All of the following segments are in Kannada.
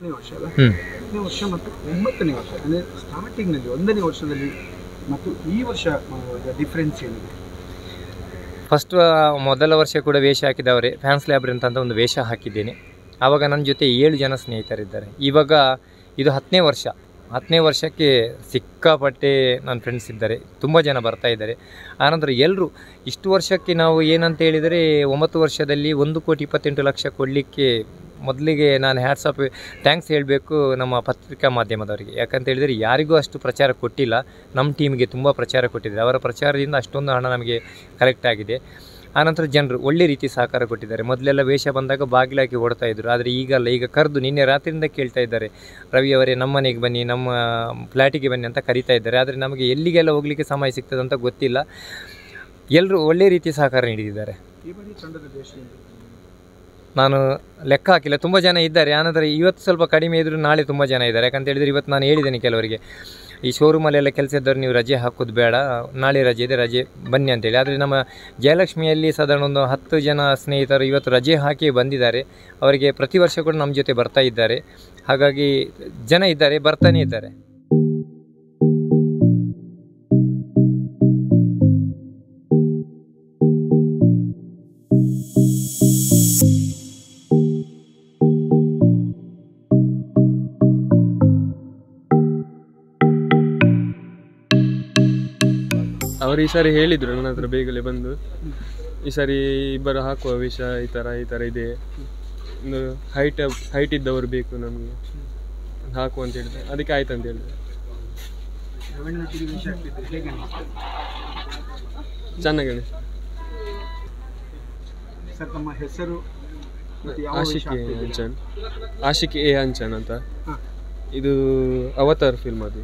10ನೇ ವರ್ಷ ಅಲ್ಲ, 10ನೇ ವರ್ಷ ಮತ್ತು 9ನೇ ವರ್ಷ ಅಂದರೆ ಸ್ಟಾರ್ಟಿಂಗ್ನಲ್ಲಿ 1ನೇ ವರ್ಷದಲ್ಲಿ ಮತ್ತು ಈ ವರ್ಷ ಡಿಫ್ರೆನ್ಸ್ ಏನಿದೆ? ಫಸ್ಟ್ ಮೊದಲ ವರ್ಷ ಕೂಡ ವೇಷ ಹಾಕಿದವರೇ ಫ್ಯಾನ್ಸ್ ಲ್ಯಾಬ್ರಿಂತ್ ಅಂತ ಒಂದು ವೇಷ ಹಾಕಿದ್ದೇನೆ. ಆವಾಗ ನನ್ನ ಜೊತೆ 7 ಜನ ಸ್ನೇಹಿತರಿದ್ದಾರೆ. ಇವಾಗ ಇದು 10ನೇ ವರ್ಷ. 10ನೇ ವರ್ಷಕ್ಕೆ ಸಿಕ್ಕಾಪಟ್ಟೆ ನನ್ನ ಫ್ರೆಂಡ್ಸ್ ಇದ್ದಾರೆ, ತುಂಬ ಜನ ಬರ್ತಾ ಇದ್ದಾರೆ. ಆನಂತರ ಎಲ್ಲರೂ ಇಷ್ಟು ವರ್ಷಕ್ಕೆ ನಾವು ಏನಂತ ಹೇಳಿದರೆ 9 ವರ್ಷದಲ್ಲಿ 1,28,00,000 ಕೊಡಲಿಕ್ಕೆ ಮೊದಲಿಗೆ ನಾನು ಥ್ಯಾಂಕ್ಸ್ ಹೇಳಬೇಕು ನಮ್ಮ ಪತ್ರಿಕಾ ಮಾಧ್ಯಮದವರಿಗೆ. ಯಾಕಂತ ಹೇಳಿದರೆ ಯಾರಿಗೂ ಅಷ್ಟು ಪ್ರಚಾರ ಕೊಟ್ಟಿಲ್ಲ, ನಮ್ಮ ಟೀಮಿಗೆ ತುಂಬ ಪ್ರಚಾರ ಕೊಟ್ಟಿದ್ದಾರೆ. ಅವರ ಪ್ರಚಾರದಿಂದ ಅಷ್ಟೊಂದು ಹಣ ನಮಗೆ ಕಲೆಕ್ಟ್ ಆಗಿದೆ. ಆನಂತರ ಜನರು ಒಳ್ಳೆ ರೀತಿ ಸಹಕಾರ ಕೊಟ್ಟಿದ್ದಾರೆ. ಮೊದಲೆಲ್ಲ ವೇಷ ಬಂದಾಗ ಬಾಗಿಲಾಕಿ ಓಡ್ತಾ ಇದ್ದರು, ಆದರೆ ಈಗಲ್ಲ, ಈಗ ಕರೆದು ನಿನ್ನೆ ರಾತ್ರಿಯಿಂದ ಕೇಳ್ತಾ ಇದ್ದಾರೆ, ರವಿ ಅವರೇ ನಮ್ಮ ಮನೆಗೆ ಬನ್ನಿ, ನಮ್ಮ ಫ್ಲ್ಯಾಟಿಗೆ ಬನ್ನಿ ಅಂತ ಕರೀತಾ ಇದ್ದಾರೆ. ಆದರೆ ನಮಗೆ ಎಲ್ಲಿಗೆಲ್ಲ ಹೋಗಲಿಕ್ಕೆ ಸಮಯ ಸಿಗ್ತದೆ ಅಂತ ಗೊತ್ತಿಲ್ಲ. ಎಲ್ಲರೂ ಒಳ್ಳೆ ರೀತಿ ಸಹಕಾರ ನೀಡಿದ್ದಾರೆ. ನಾನು ಲೆಕ್ಕ ಹಾಕಿಲ್ಲ, ತುಂಬ ಜನ ಇದ್ದಾರೆ. ಆನಂತರ ಇವತ್ತು ಸ್ವಲ್ಪ ಕಡಿಮೆ ಇದ್ದರೂ ನಾಳೆ ತುಂಬ ಜನ ಇದ್ದಾರೆ. ಯಾಕಂತ ಹೇಳಿದರೆ ಇವತ್ತು ನಾನು ಹೇಳಿದ್ದೇನೆ ಕೆಲವರಿಗೆ, ಈ ಶೋರೂಮಲ್ಲೆಲ್ಲ ಕೆಲಸ ಇದ್ದವರು ನೀವು ರಜೆ ಹಾಕೋದು ಬೇಡ, ನಾಳೆ ರಜೆ ಇದೆ, ರಜೆ ಬನ್ನಿ ಅಂತೇಳಿ. ಆದರೆ ನಮ್ಮ ಜಯಲಕ್ಷ್ಮಿಯಲ್ಲಿ ಸಾಧಾರಣ ಒಂದು 10 ಜನ ಸ್ನೇಹಿತರು ಇವತ್ತು ರಜೆ ಹಾಕಿ ಬಂದಿದ್ದಾರೆ. ಅವರಿಗೆ ಪ್ರತಿ ವರ್ಷ ಕೂಡ ನಮ್ಮ ಜೊತೆ ಬರ್ತಾ ಇದ್ದಾರೆ. ಹಾಗಾಗಿ ಜನ ಇದ್ದಾರೆ, ಬರ್ತಾನೆ ಇದ್ದಾರೆ. ಅವರು ಈ ಸಾರಿ ಹೇಳಿದರು ನನ್ನ ಹತ್ರ ಬೇಗಲೇ ಬಂದು, ಈ ಸಾರಿ ಇಬ್ಬರು ಹಾಕುವ ವೇಷ ಈ ಥರ ಇದೆ, ಒಂದು ಹೈಟ್ ಇದ್ದವರು ಬೇಕು ನಮಗೆ ಹಾಕು ಅಂತ ಹೇಳಿದೆ. ಅದಕ್ಕೆ ಆಯ್ತು ಅಂತ ಹೇಳಿದೆ. ಚೆನ್ನಾಗಿ ಹೆಸರು ಆಶಿಕ್ ಎ ಅಂಚನ್ ಅಂತ. ಇದು ಅವತಾರ್ ಫಿಲ್ಮ್, ಅದು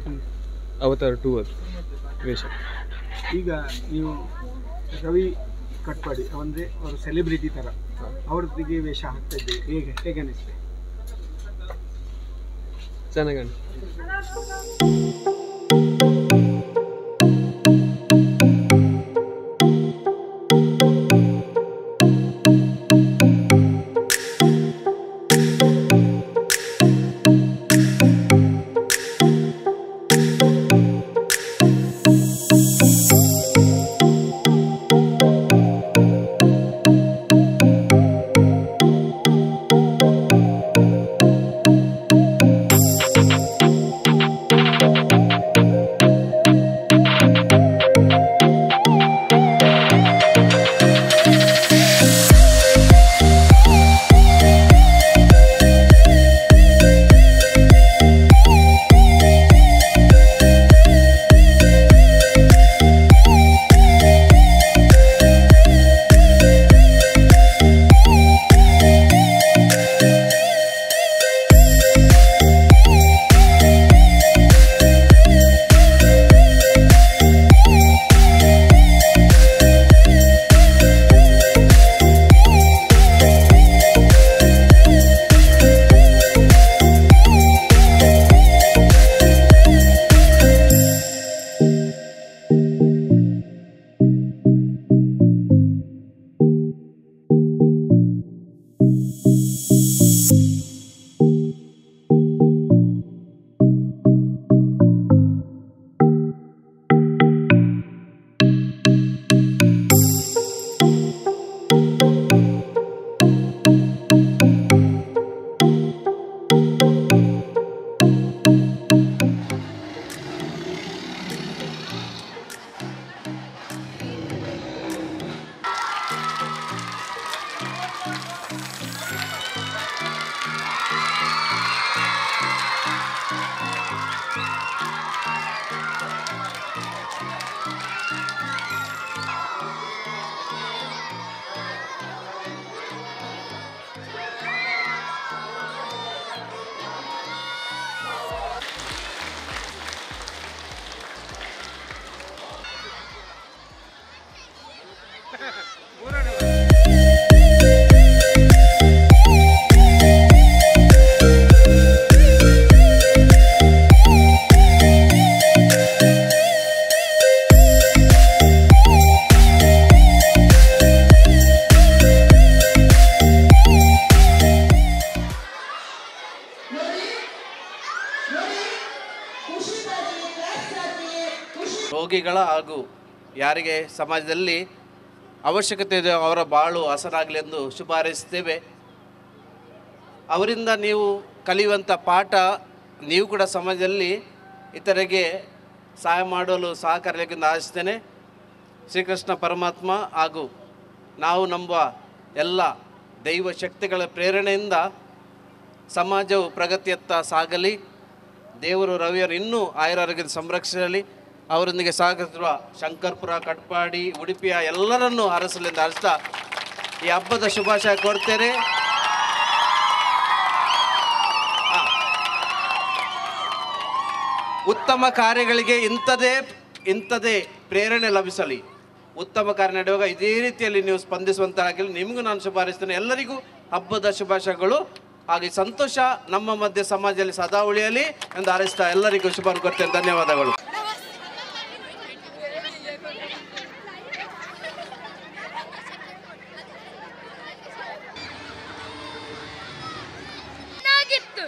ಅವತಾರ್ 2 ಅದು ವೇಷ. ಈಗ ನೀವು ರವಿ ಕಟ್ಪಾಡಿ ಅಂದರೆ ಅವರು ಸೆಲೆಬ್ರಿಟಿ ಥರ ಅವ್ರೊತ್ತಿಗೆ ವೇಷ ಹಾಕ್ತಾ ಇದ್ದೀವಿ, ಹೇಗೆ ಅನಿಸ್ತದೆ? ಚೆನ್ನಾಗಿ ರೋಗಿಗಳ ಹಾಗೂ ಯಾರಿಗೆ ಸಮಾಜದಲ್ಲಿ ಅವಶ್ಯಕತೆ ಇದೆ ಅವರ ಬಾಳು ಹಸನಾಗಲಿ ಎಂದು ಶುಭ ಹಾರೈಸುತ್ತೇವೆ. ಅವರಿಂದ ನೀವು ಕಲಿಯುವಂಥ ಪಾಠ ನೀವು ಕೂಡ ಸಮಾಜದಲ್ಲಿ ಇತರರಿಗೆ ಸಹಾಯ ಮಾಡಲು ಸಹಕಾರಿಯಾಗಿ ಆಶಿಸ್ತೇನೆ. ಶ್ರೀಕೃಷ್ಣ ಪರಮಾತ್ಮ ಹಾಗೂ ನಾವು ನಂಬುವ ಎಲ್ಲ ದೈವ ಶಕ್ತಿಗಳ ಪ್ರೇರಣೆಯಿಂದ ಸಮಾಜವು ಪ್ರಗತಿಯತ್ತ ಸಾಗಲಿ. ದೇವರು ರವಿಯರು ಇನ್ನೂ ಆಯುರಾರೋಗ್ಯದ ಸಂರಕ್ಷಿಸಲಿ. ಅವರೊಂದಿಗೆ ಸಹಕರಿಸಿರುವ ಶಂಕರ್ಪುರ, ಕಟ್ಪಾಡಿ, ಉಡುಪಿಯ ಎಲ್ಲರನ್ನೂ ಹರಸಲೆಂದು ಹರಿಸ್ತಾ ಈ ಹಬ್ಬದ ಶುಭಾಶಯ ಕೊಡ್ತೇನೆ. ಉತ್ತಮ ಕಾರ್ಯಗಳಿಗೆ ಇಂಥದೇ ಪ್ರೇರಣೆ ಲಭಿಸಲಿ. ಉತ್ತಮ ಕಾರ್ಯ ನಡೆಯುವಾಗ ಇದೇ ರೀತಿಯಲ್ಲಿ ನೀವು ಸ್ಪಂದಿಸುವಂತಾಗಲಿ. ನಿಮಗೂ ನಾನು ಶುಭ ಹಾರೈಸ್ತೇನೆ. ಎಲ್ಲರಿಗೂ ಹಬ್ಬದ ಶುಭಾಶಯಗಳು. ಹಾಗೆ ಸಂತೋಷ ನಮ್ಮ ಮಧ್ಯೆ ಸಮಾಜದಲ್ಲಿ ಸದಾ ಉಳಿಯಲಿ ಎಂದು ಹಾರೈಸ್ತಾ ಎಲ್ಲರಿಗೂ ಶುಭ ಕೊಡ್ತೇನೆ. ಧನ್ಯವಾದಗಳು. ಚೆನ್ನಾಗಿತ್ತು.